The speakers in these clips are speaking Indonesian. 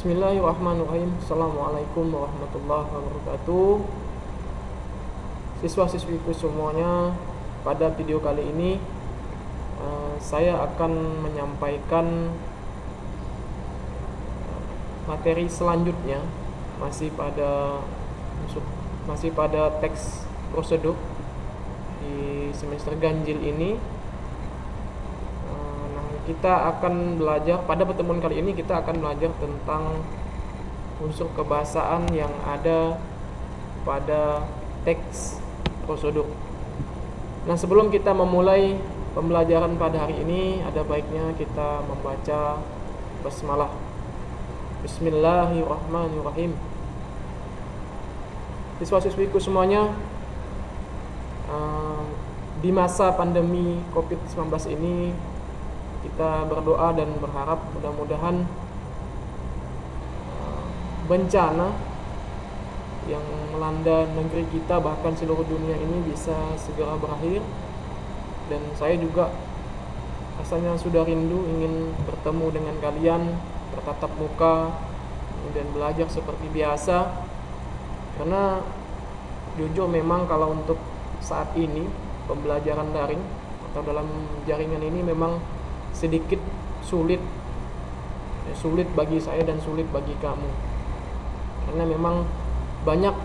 Bismillahirrahmanirrahim. Assalamualaikum warahmatullahi wabarakatuh. Siswa-siswiku semuanya, pada video kali ini saya akan menyampaikan materi selanjutnya, masih pada teks prosedur di semester ganjil ini. Kita akan belajar, pada pertemuan kali ini kita akan belajar tentang unsur kebahasaan yang ada pada teks prosedur. Nah, sebelum kita memulai pembelajaran pada hari ini, ada baiknya kita membaca basmalah. Bismillahirrahmanirrahim. Siswa-siswiku semuanya, di masa pandemi COVID-19 ini, kita berdoa dan berharap mudah-mudahan bencana yang melanda negeri kita, bahkan seluruh dunia ini, bisa segera berakhir. Dan saya juga rasanya sudah rindu ingin bertemu dengan kalian, bertatap muka dan belajar seperti biasa. Karena jujur memang kalau untuk saat ini pembelajaran daring atau dalam jaringan ini memang sedikit sulit bagi saya dan sulit bagi kamu, karena memang banyak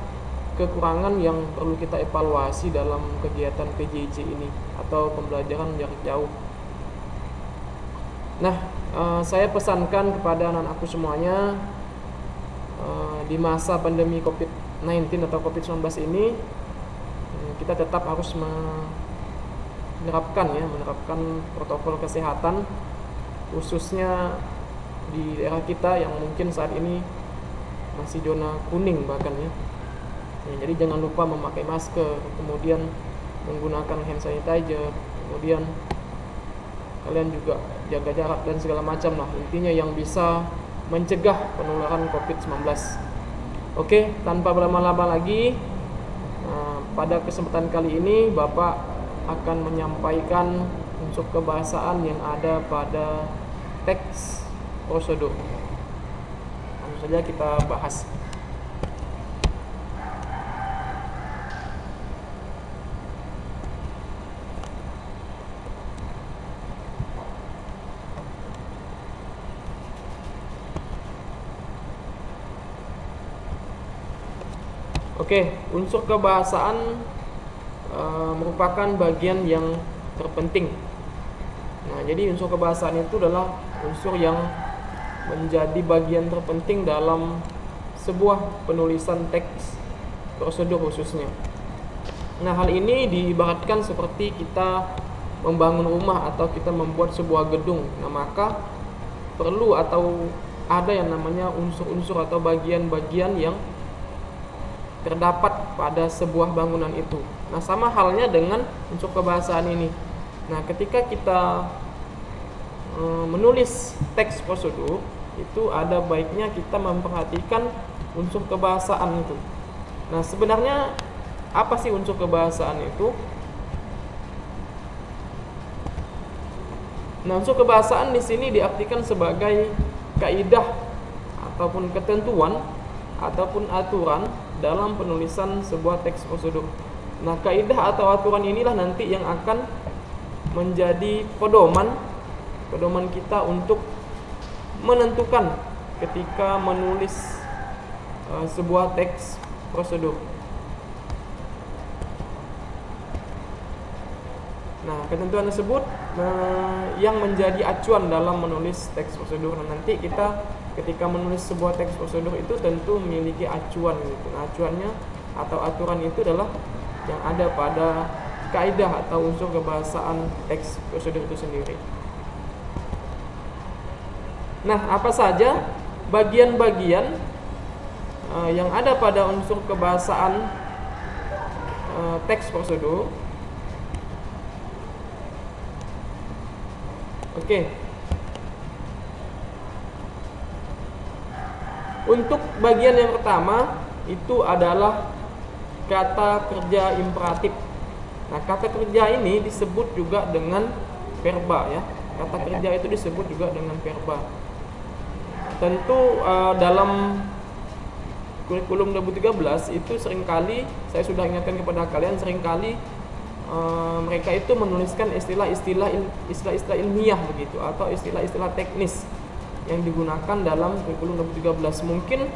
kekurangan yang perlu kita evaluasi dalam kegiatan PJJ ini atau pembelajaran jarak jauh. Nah, saya pesankan kepada anak-anakku semuanya, di masa pandemi COVID-19 atau COVID-19 ini, kita tetap harus menerapkan protokol kesehatan, khususnya di daerah kita yang mungkin saat ini masih zona kuning bahkan ya. Jadi jangan lupa memakai masker, kemudian menggunakan hand sanitizer, kemudian kalian juga jaga jarak dan segala macam lah, intinya yang bisa mencegah penularan COVID-19. Oke, tanpa berlama-lama lagi, pada kesempatan kali ini Bapak akan menyampaikan unsur kebahasaan yang ada pada teks prosedur. Langsung saja kita bahas. Oke, unsur kebahasaan merupakan bagian yang terpenting. Nah, jadi unsur kebahasaan itu adalah unsur yang menjadi bagian terpenting dalam sebuah penulisan teks prosedur khususnya. Nah, hal ini diibaratkan seperti kita membangun rumah atau kita membuat sebuah gedung. Nah, maka perlu atau ada yang namanya unsur-unsur atau bagian-bagian yang terdapat pada sebuah bangunan itu. Nah, sama halnya dengan unsur kebahasaan ini. Nah, ketika kita menulis teks prosedur, itu ada baiknya kita memperhatikan unsur kebahasaan itu. Nah, sebenarnya apa sih unsur kebahasaan itu? Nah, unsur kebahasaan di sini diartikan sebagai kaidah ataupun ketentuan ataupun aturan dalam penulisan sebuah teks prosedur. Nah, kaidah atau aturan inilah nanti yang akan menjadi pedoman kita untuk menentukan ketika menulis sebuah teks prosedur. Nah, ketentuan tersebut yang menjadi acuan dalam menulis teks prosedur. Nah, nanti kita ketika menulis sebuah teks prosedur itu tentu memiliki acuan gitu. Nah, acuannya atau aturan itu adalah yang ada pada kaidah atau unsur kebahasaan teks prosedur itu sendiri. Nah, apa saja bagian-bagian yang ada pada unsur kebahasaan teks prosedur? Oke. Untuk bagian yang pertama itu adalah kata kerja imperatif. Nah, kata kerja ini disebut juga dengan verba ya. Kata kerja itu disebut juga dengan verba. tentu dalam kurikulum 2013 itu seringkali saya sudah ingatkan kepada kalian, seringkali mereka itu menuliskan istilah-istilah ilmiah begitu, atau istilah-istilah teknis yang digunakan dalam kurikulum 2013. Mungkin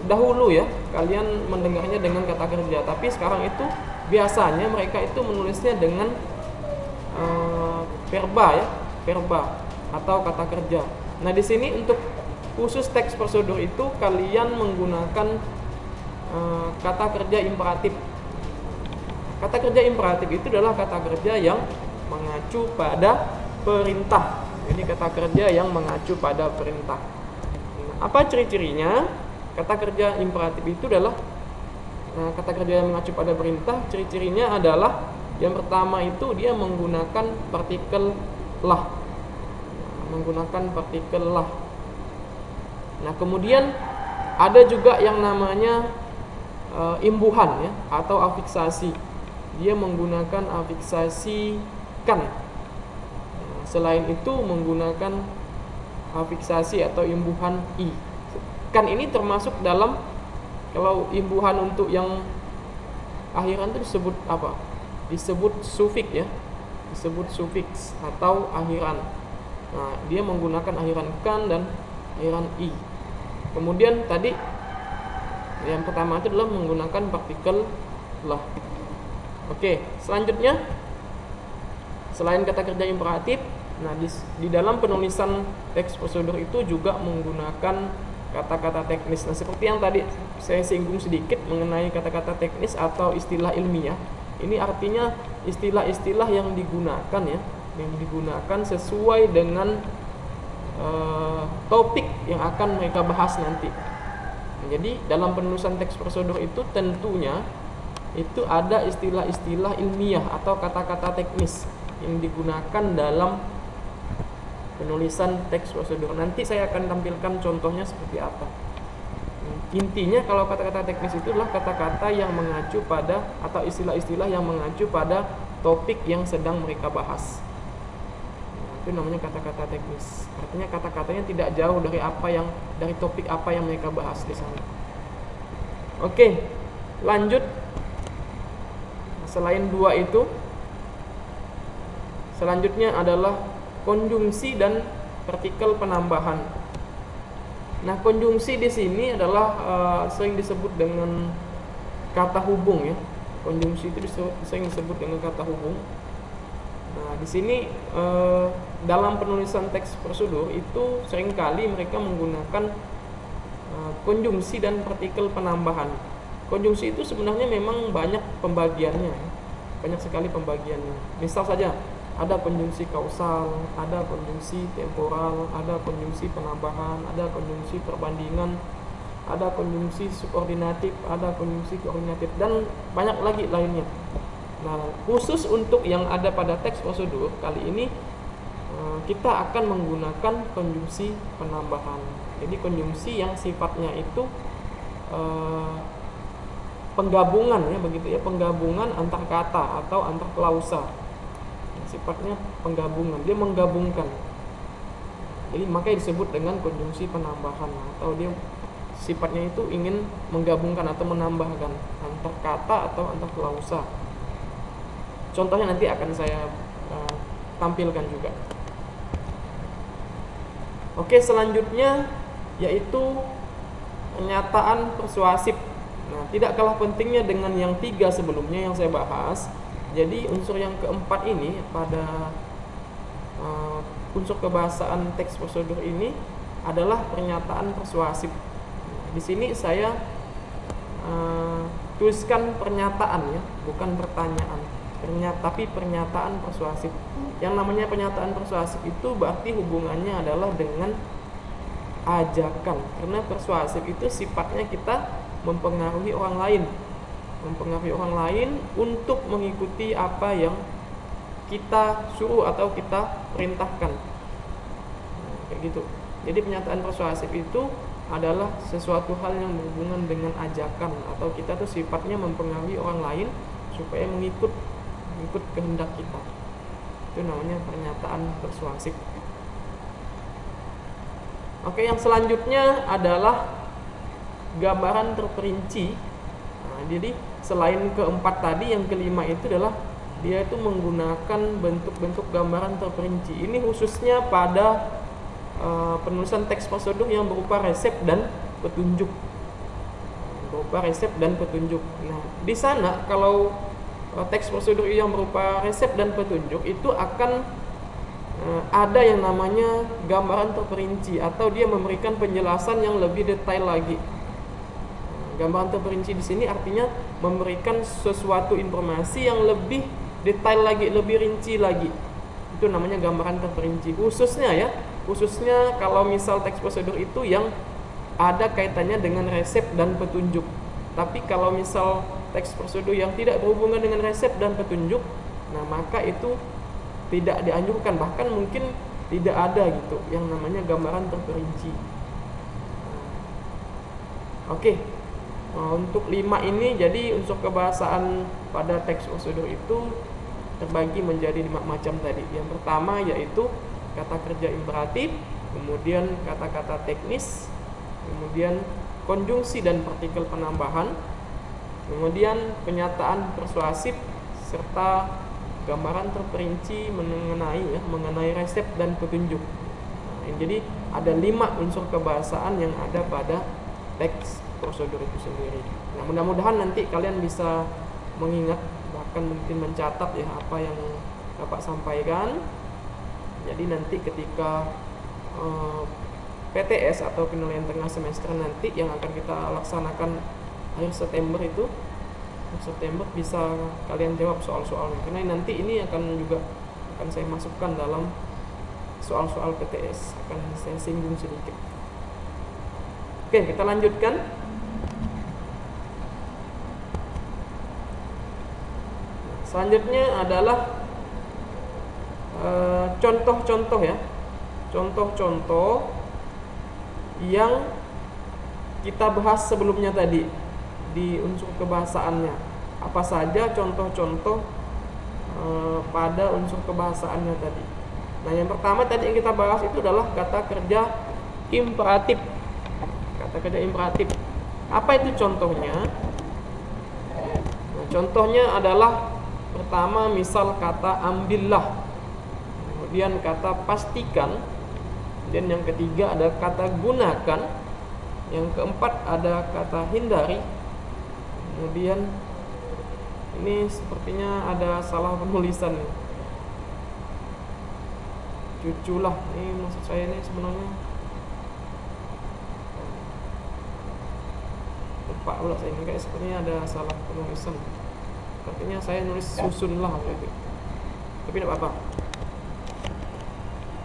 dahulu ya kalian mendengarnya dengan kata kerja, tapi sekarang itu biasanya mereka itu menulisnya dengan verba atau kata kerja. Nah, di sini untuk khusus teks prosedur itu kalian menggunakan kata kerja imperatif. Kata kerja imperatif itu adalah kata kerja yang mengacu pada perintah. Jadi kata kerja yang mengacu pada perintah. Nah, apa ciri-cirinya? Kata kerja imperatif itu adalah kata kerja yang mengacu pada perintah. Ciri-cirinya adalah yang pertama itu dia menggunakan partikel lah. Nah, kemudian ada juga yang namanya imbuhan ya, atau afiksasi. Dia menggunakan afiksasi kan. Nah, selain itu menggunakan afiksasi atau imbuhan i. Kan ini termasuk dalam, kalau imbuhan untuk yang akhiran itu disebut apa? Disebut sufiks ya. Disebut sufiks atau akhiran. Nah, dia menggunakan akhiran kan dan akhiran i. Kemudian tadi yang pertama itu adalah menggunakan partikel lah. Oke, selanjutnya selain kata kerja imperatif, nah di dalam penulisan teks prosedur itu juga menggunakan kata-kata teknis. Nah, seperti yang tadi saya singgung sedikit mengenai kata-kata teknis atau istilah ilmiah. Ini artinya istilah-istilah yang digunakan ya, yang digunakan sesuai dengan topik yang akan mereka bahas nanti. Jadi dalam penulisan teks prosedur itu tentunya itu ada istilah-istilah ilmiah atau kata-kata teknis yang digunakan dalam penulisan teks prosedur. Nanti saya akan tampilkan contohnya seperti apa. Intinya kalau kata-kata teknis itu adalah kata-kata yang mengacu pada atau istilah-istilah yang mengacu pada topik yang sedang mereka bahas. Itu namanya kata-kata teknis. Artinya kata-katanya tidak jauh dari topik apa yang mereka bahas di sana. Oke, lanjut. Selain dua itu, selanjutnya adalah konjungsi dan partikel penambahan. Nah, konjungsi di sini adalah sering disebut dengan kata hubung ya. Konjungsi itu sering disebut dengan kata hubung. Nah, di sini dalam penulisan teks prosedur itu seringkali mereka menggunakan konjungsi dan partikel penambahan. Konjungsi itu sebenarnya memang banyak pembagiannya, banyak sekali pembagiannya. Misal saja ada konjungsi kausal, ada konjungsi temporal, ada konjungsi penambahan, ada konjungsi perbandingan, ada konjungsi subordinatif, ada konjungsi koordinatif, dan banyak lagi lainnya. Nah, khusus untuk yang ada pada teks prosedur kali ini kita akan menggunakan konjungsi penambahan. Jadi konjungsi yang sifatnya itu penggabungan ya, begitu ya, penggabungan antar kata atau antar klausa. Sifatnya penggabungan, dia menggabungkan. Jadi makanya disebut dengan konjungsi penambahan, atau dia sifatnya itu ingin menggabungkan atau menambahkan antar kata atau antar klausa. Contohnya nanti akan saya tampilkan juga. Oke, selanjutnya yaitu pernyataan persuasif. Nah, tidak kalah pentingnya dengan yang 3 sebelumnya yang saya bahas. Jadi unsur yang keempat ini pada unsur kebahasaan teks prosedur ini adalah pernyataan persuasif. Di sini saya tuliskan pernyataan ya, bukan pertanyaan. Tapi pernyataan persuasif. Yang namanya pernyataan persuasif itu berarti hubungannya adalah dengan ajakan. Karena persuasif itu sifatnya kita mempengaruhi orang lain untuk mengikuti apa yang kita suruh atau kita perintahkan. Kayak gitu. Jadi pernyataan persuasif itu adalah sesuatu hal yang berhubungan dengan ajakan, atau kita tuh sifatnya mempengaruhi orang lain supaya mengikut kehendak kita. Itu namanya pernyataan persuasif. Oke, yang selanjutnya adalah gambaran terperinci. Nah, jadi selain keempat tadi, yang kelima itu adalah dia itu menggunakan bentuk-bentuk gambaran terperinci. Ini khususnya pada penulisan teks prosedur yang berupa resep dan petunjuk. Nah, di sana kalau teks prosedur yang berupa resep dan petunjuk itu akan ada yang namanya gambaran terperinci, atau dia memberikan penjelasan yang lebih detail lagi. Gambaran terperinci di sini artinya memberikan sesuatu informasi yang lebih detail lagi, lebih rinci lagi. Itu namanya gambaran terperinci. Khususnya kalau misal teks prosedur itu yang ada kaitannya dengan resep dan petunjuk. Tapi kalau misal teks prosedur yang tidak berhubungan dengan resep dan petunjuk, nah maka itu tidak dianjurkan, bahkan mungkin tidak ada gitu yang namanya gambaran terperinci. Oke. Untuk 5 ini, jadi unsur kebahasaan pada teks prosedur itu terbagi menjadi 5 macam tadi. Yang pertama yaitu kata kerja imperatif, kemudian kata-kata teknis, kemudian konjungsi dan partikel penambahan, kemudian penyataan persuasif, serta gambaran terperinci mengenai resep dan petunjuk. Jadi ada 5 unsur kebahasaan yang ada pada teks prosedur itu sendiri. Nah, mudah-mudahan nanti kalian bisa mengingat, bahkan mungkin mencatat ya apa yang Bapak sampaikan. Jadi nanti ketika PTS atau penilaian tengah semester nanti yang akan kita laksanakan akhir September itu, September bisa kalian jawab soal-soalnya, karena nanti ini akan saya masukkan dalam soal-soal PTS, akan saya singgung sedikit. Oke, kita lanjutkan. Selanjutnya adalah contoh-contoh ya. Contoh-contoh yang kita bahas sebelumnya tadi di unsur kebahasaannya. Apa saja contoh-contoh pada unsur kebahasaannya tadi. Nah, yang pertama tadi yang kita bahas itu adalah kata kerja imperatif. Kata kerja imperatif. Apa itu contohnya? Nah, contohnya adalah pertama misal kata ambillah, kemudian kata pastikan, dan yang ketiga ada kata gunakan, yang keempat ada kata hindari. Kemudian ini sepertinya ada salah penulisan nih. Cuculah, ini maksud saya ini sebenarnya lupa pula saya, ini kayak sepertinya ada salah penulisan. Artinya saya nulis susunlah gitu. Tapi tidak apa-apa.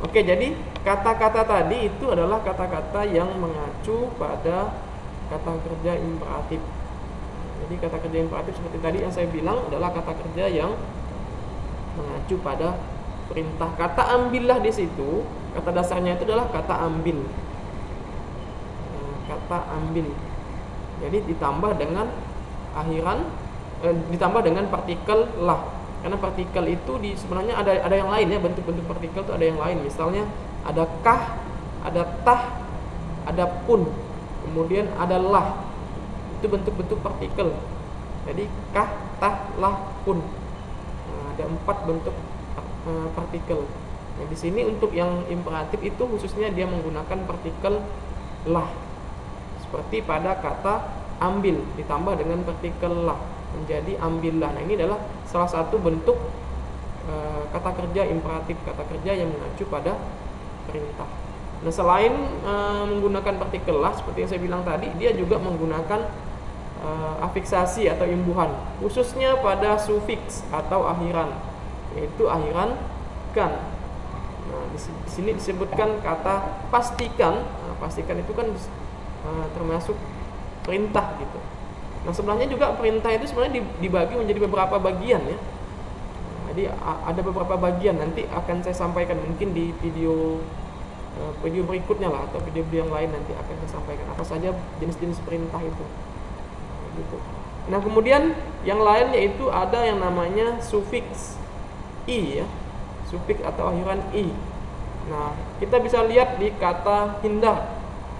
Oke, jadi kata-kata tadi itu adalah kata-kata yang mengacu pada kata kerja imperatif. Jadi kata kerja imperatif seperti tadi yang saya bilang adalah kata kerja yang mengacu pada perintah. Kata ambillah di situ, kata dasarnya itu adalah kata ambil. Kata ambil. Jadi ditambah dengan ditambah dengan partikel lah. Karena partikel itu sebenarnya ada yang lain ya, bentuk-bentuk partikel itu ada yang lain. Misalnya ada kah, ada tah, ada pun, kemudian ada lah. Itu bentuk-bentuk partikel. Jadi kah, tah, lah, pun. Nah, ada 4 bentuk partikel. Nah, di sini untuk yang imperatif itu khususnya dia menggunakan partikel lah. Seperti pada kata ambil ditambah dengan partikel lah menjadi ambillah. Nah, ini adalah salah satu bentuk kata kerja imperatif, kata kerja yang mengacu pada perintah. Nah, selain menggunakan partikel lah seperti yang saya bilang tadi, dia juga menggunakan afiksasi atau imbuhan, khususnya pada sufiks atau akhiran, yaitu akhiran kan. Nah, di sini disebutkan kata pastikan. Nah, pastikan itu kan termasuk perintah gitu. Nah, sebenarnya juga perintah itu sebenarnya dibagi menjadi beberapa bagian ya. Jadi ada beberapa bagian, nanti akan saya sampaikan mungkin di video berikutnya lah, atau video yang lain nanti akan saya sampaikan apa saja jenis-jenis perintah itu. Gitu. Nah, kemudian yang lain yaitu ada yang namanya sufiks i ya, sufiks atau akhiran i. Nah, kita bisa lihat di kata hindar.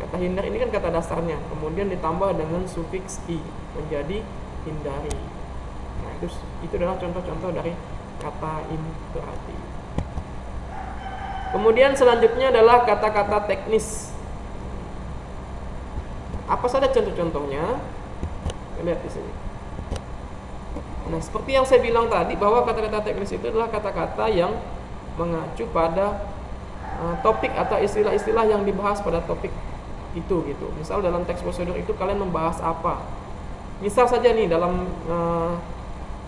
Kata hindar ini kan kata dasarnya, kemudian ditambah dengan sufiks i menjadi hindari. Nah, itu adalah contoh-contoh dari kata imperatif. Kemudian selanjutnya adalah kata-kata teknis. Apa saja contoh-contohnya? Kita lihat di sini. Nah, seperti yang saya bilang tadi bahwa kata-kata teknis itu adalah kata-kata yang mengacu pada topik atau istilah-istilah yang dibahas pada topik itu gitu. Misal dalam teks prosedur itu kalian membahas apa? Misal saja nih dalam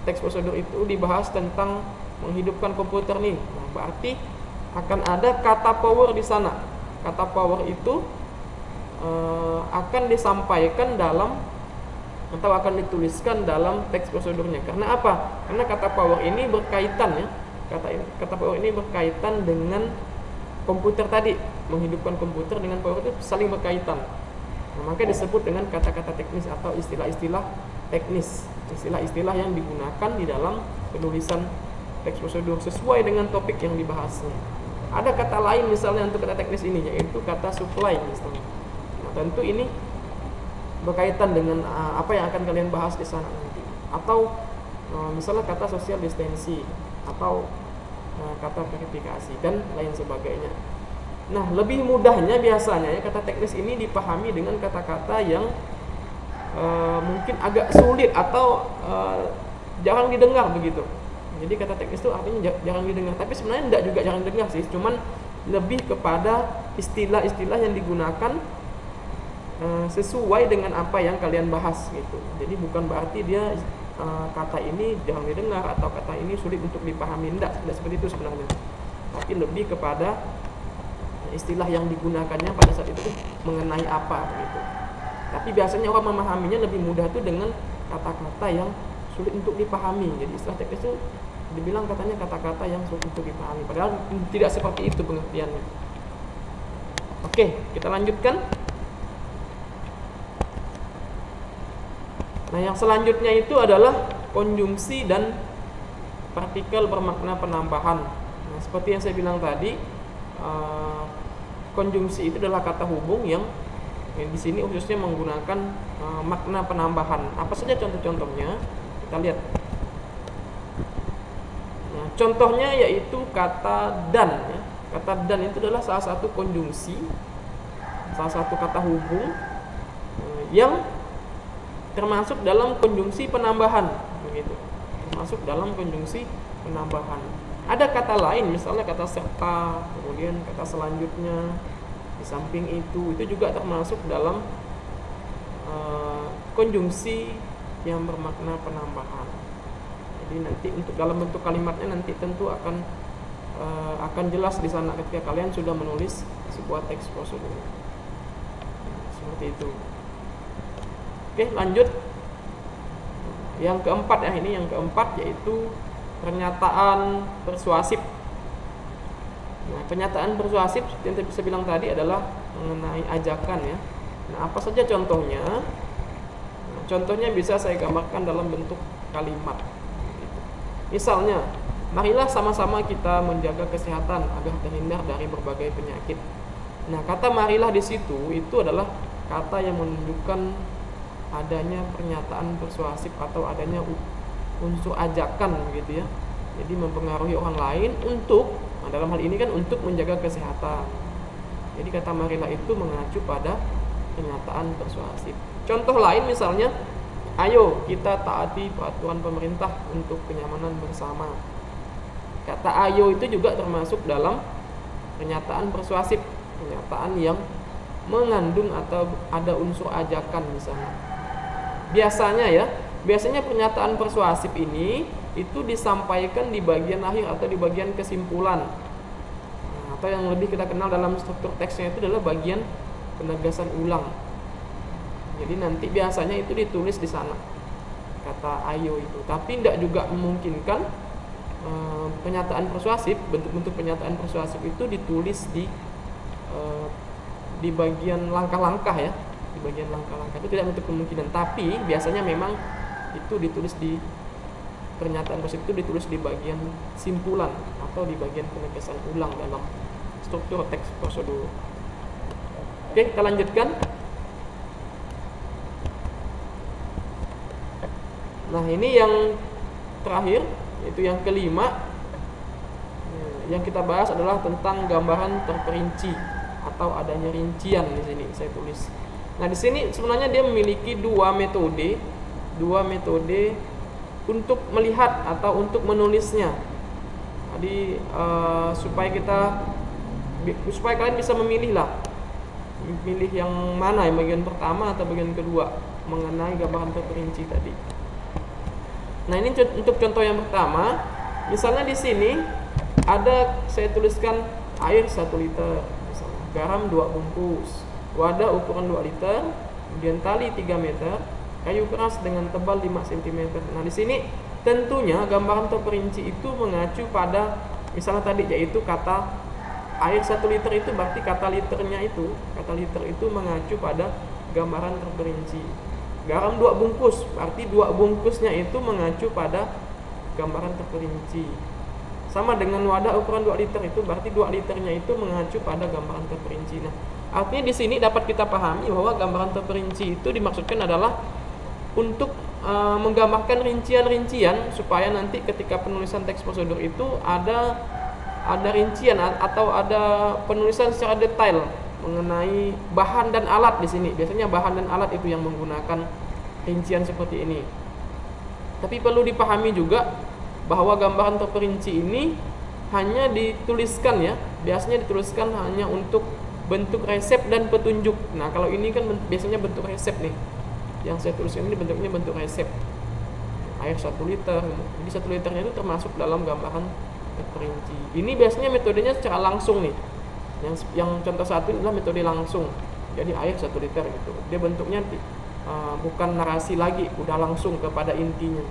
teks prosedur itu dibahas tentang menghidupkan komputer nih. Nah, berarti akan ada kata power di sana. Kata power itu akan disampaikan dalam atau akan dituliskan dalam teks prosedurnya. Karena apa? Karena kata power ini berkaitan ya. Kata power ini berkaitan dengan komputer tadi, menghidupkan komputer dengan power itu saling berkaitan. Nah, maka disebut dengan kata-kata teknis atau istilah-istilah teknis, istilah-istilah yang digunakan di dalam penulisan teks prosedur sesuai dengan topik yang dibahasnya. Ada kata lain misalnya untuk kata teknis ini, yaitu kata supply misalnya. Nah, tentu ini berkaitan dengan apa yang akan kalian bahas di sana nanti. Atau misalnya kata social distancing atau kata verifikasi dan lain sebagainya. Nah, lebih mudahnya biasanya ya kata teknis ini dipahami dengan kata-kata yang mungkin agak sulit atau jarang didengar begitu. Jadi kata teknis itu artinya jarang didengar, tapi sebenarnya tidak juga jarang didengar sih, cuman lebih kepada istilah-istilah yang digunakan sesuai dengan apa yang kalian bahas gitu. Jadi bukan berarti dia kata ini jarang didengar atau kata ini sulit untuk dipahami, tidak seperti itu sebenarnya. Tapi lebih kepada istilah yang digunakannya pada saat itu mengenai apa gitu. Tapi biasanya orang memahaminya lebih mudah tuh dengan kata-kata yang sulit untuk dipahami. Jadi istilah teknis itu dibilang katanya kata-kata yang sulit untuk dipahami, padahal tidak seperti itu pengertiannya. Oke, kita lanjutkan. Nah, yang selanjutnya itu adalah konjungsi dan partikel bermakna penambahan. Nah, seperti yang saya bilang tadi, konjungsi itu adalah kata hubung yang di sini khususnya menggunakan makna penambahan. Apa saja contoh-contohnya? Kita lihat. Nah, contohnya yaitu kata dan. Ya. Kata dan itu adalah salah satu konjungsi, salah satu kata hubung yang termasuk dalam konjungsi penambahan begitu. Termasuk dalam konjungsi penambahan. Ada kata lain misalnya kata serta, kemudian kata selanjutnya, di samping itu juga termasuk dalam konjungsi yang bermakna penambahan. Jadi nanti untuk dalam bentuk kalimatnya nanti tentu akan jelas di sana ketika kalian sudah menulis sebuah teks prosedur. Seperti itu. Oke, lanjut. Yang keempat ya, ini yang keempat yaitu pernyataan persuasif. Nah, pernyataan persuasif yang saya bilang tadi adalah mengenai ajakan ya. Nah, apa saja contohnya? Nah, contohnya bisa saya gambarkan dalam bentuk kalimat. Misalnya, marilah sama-sama kita menjaga kesehatan agar terhindar dari berbagai penyakit. Nah, kata marilah di situ itu adalah kata yang menunjukkan adanya pernyataan persuasif atau adanya unsur ajakan begitu ya. Jadi mempengaruhi orang lain untuk, nah dalam hal ini kan untuk menjaga kesehatan. Jadi kata marilah itu mengacu pada pernyataan persuasif. Contoh lain misalnya, ayo kita taati peraturan pemerintah untuk kenyamanan bersama. Kata ayo itu juga termasuk dalam pernyataan persuasif, pernyataan yang mengandung atau ada unsur ajakan misalnya. Biasanya pernyataan persuasif ini itu disampaikan di bagian akhir atau di bagian kesimpulan. Nah, atau yang lebih kita kenal dalam struktur teksnya itu adalah bagian penegasan ulang. Jadi nanti biasanya itu ditulis di sana kata ayo itu. Tapi tidak juga memungkinkan pernyataan persuasif, bentuk-bentuk pernyataan persuasif itu ditulis di bagian langkah-langkah ya. Di bagian langkah-langkah itu tidak menutup kemungkinan, tapi biasanya memang itu ditulis di pernyataan persuasif itu ditulis di bagian simpulan atau di bagian penegasan ulang dalam struktur teks prosedur. Oke, kita lanjutkan. Nah, ini yang terakhir, yaitu yang kelima. Yang kita bahas adalah tentang gambaran terperinci atau adanya rincian di sini saya tulis. Nah, di sini sebenarnya dia memiliki dua metode untuk melihat atau untuk menulisnya. Jadi supaya kalian bisa memilih yang mana, yang bagian pertama atau bagian kedua mengenai gambaran terperinci tadi. Nah, ini untuk contoh yang pertama. Misalnya di sini ada saya tuliskan air 1 liter, misalnya garam 2 bungkus, wadah ukuran 2 liter, kemudian tali 3 meter, kayu keras dengan tebal 5 cm. Nah, di sini tentunya gambaran terperinci itu mengacu pada misalnya tadi, yaitu kata air 1 liter itu berarti kata liter itu mengacu pada gambaran terperinci. Garam 2 bungkus berarti 2 bungkusnya itu mengacu pada gambaran terperinci. Sama dengan wadah ukuran 2 liter itu berarti 2 liternya itu mengacu pada gambaran terperinci. Nah, artinya di sini dapat kita pahami bahwa gambaran terperinci itu dimaksudkan adalah untuk menggambarkan rincian-rincian supaya nanti ketika penulisan teks prosedur itu ada rincian atau ada penulisan secara detail mengenai bahan dan alat di sini. Biasanya bahan dan alat itu yang menggunakan rincian seperti ini. Tapi perlu dipahami juga bahwa gambaran terperinci ini hanya dituliskan ya, biasanya dituliskan hanya untuk bentuk resep dan petunjuk. Nah, kalau ini kan biasanya bentuk resep nih. Yang saya tulis ini bentuknya bentuk resep. Air 1 liter. Jadi 1 liternya itu termasuk dalam gambaran terperinci. Ini biasanya metodenya secara langsung nih. Yang contoh satu adalah metode langsung. Jadi air 1 liter gitu. Dia bentuknya bukan narasi lagi, udah langsung kepada intinya.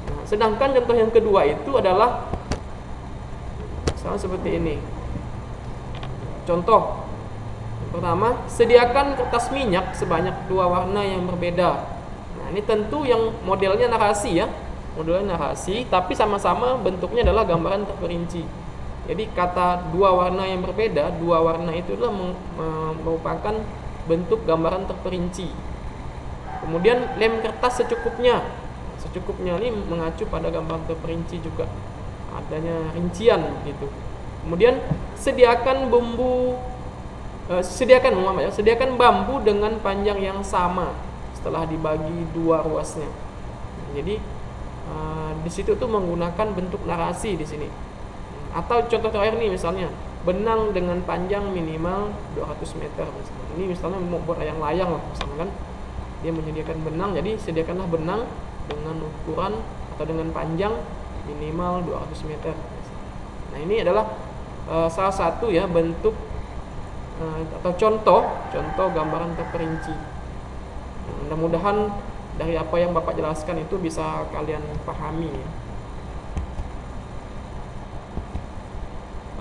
Nah, sedangkan contoh yang kedua itu adalah sama seperti ini. Contoh yang pertama, sediakan kertas minyak sebanyak 2 warna yang berbeda. Nah, ini tentu yang modelnya narasi ya. Modelnya narasi, tapi sama-sama bentuknya adalah gambaran terperinci. Jadi kata 2 warna yang berbeda, 2 warna itu adalah merupakan bentuk gambaran terperinci. Kemudian lem kertas secukupnya. Secukupnya ini mengacu pada gambaran terperinci juga. Adanya rincian gitu. Kemudian sediakan bambu dengan panjang yang sama setelah dibagi 2 ruasnya. Jadi di situ tuh menggunakan bentuk narasi di sini. Atau contoh terakhir nih misalnya benang dengan panjang minimal 200 meter misalnya. Ini misalnya mau buat layang-layang lah misalnya kan. Dia menyediakan benang, jadi sediakanlah benang dengan ukuran atau dengan panjang minimal 200 meter. Nah, ini adalah salah satu ya bentuk atau contoh gambaran terperinci. Mudah-mudahan dari apa yang Bapak jelaskan itu bisa kalian pahami ya.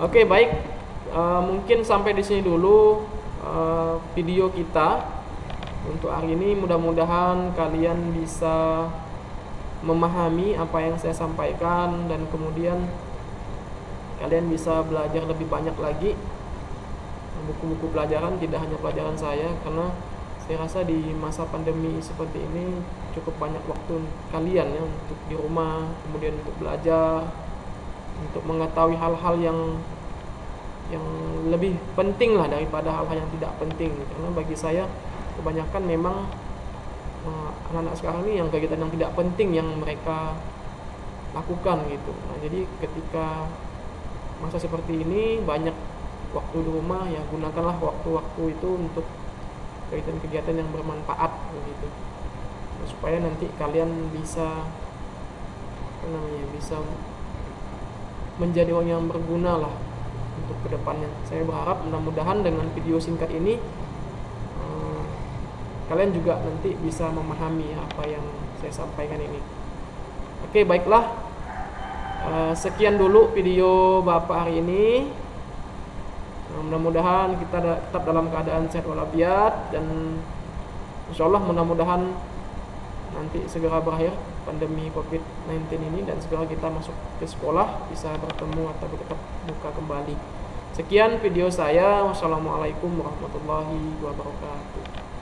Oke, baik. Mungkin sampai di sini dulu video kita untuk hari ini. Mudah-mudahan kalian bisa memahami apa yang saya sampaikan dan kemudian kalian bisa belajar lebih banyak lagi buku-buku pelajaran, tidak hanya pelajaran saya, karena saya rasa di masa pandemi seperti ini cukup banyak waktu kalian ya untuk di rumah, kemudian untuk belajar, untuk mengetahui hal-hal yang lebih penting lah daripada hal-hal yang tidak penting. Karena bagi saya kebanyakan memang anak-anak sekarang ini yang kegiatan yang tidak penting yang mereka lakukan gitu. Nah, jadi ketika masa seperti ini banyak waktu di rumah, ya gunakanlah waktu-waktu itu untuk kegiatan-kegiatan yang bermanfaat begitu. Nah, supaya nanti kalian bisa bisa menjadi orang yang berguna lah untuk kedepannya. Saya berharap mudah-mudahan dengan video singkat ini kalian juga nanti bisa memahami apa yang saya sampaikan ini. Oke, baiklah. Sekian dulu video Bapak hari ini. Mudah-mudahan kita tetap dalam keadaan sehat walafiat dan insyaallah mudah-mudahan nanti segera berakhir pandemi COVID-19 ini dan segera kita masuk ke sekolah, bisa bertemu atau bertatap muka kembali. Sekian video saya. Wassalamualaikum warahmatullahi wabarakatuh.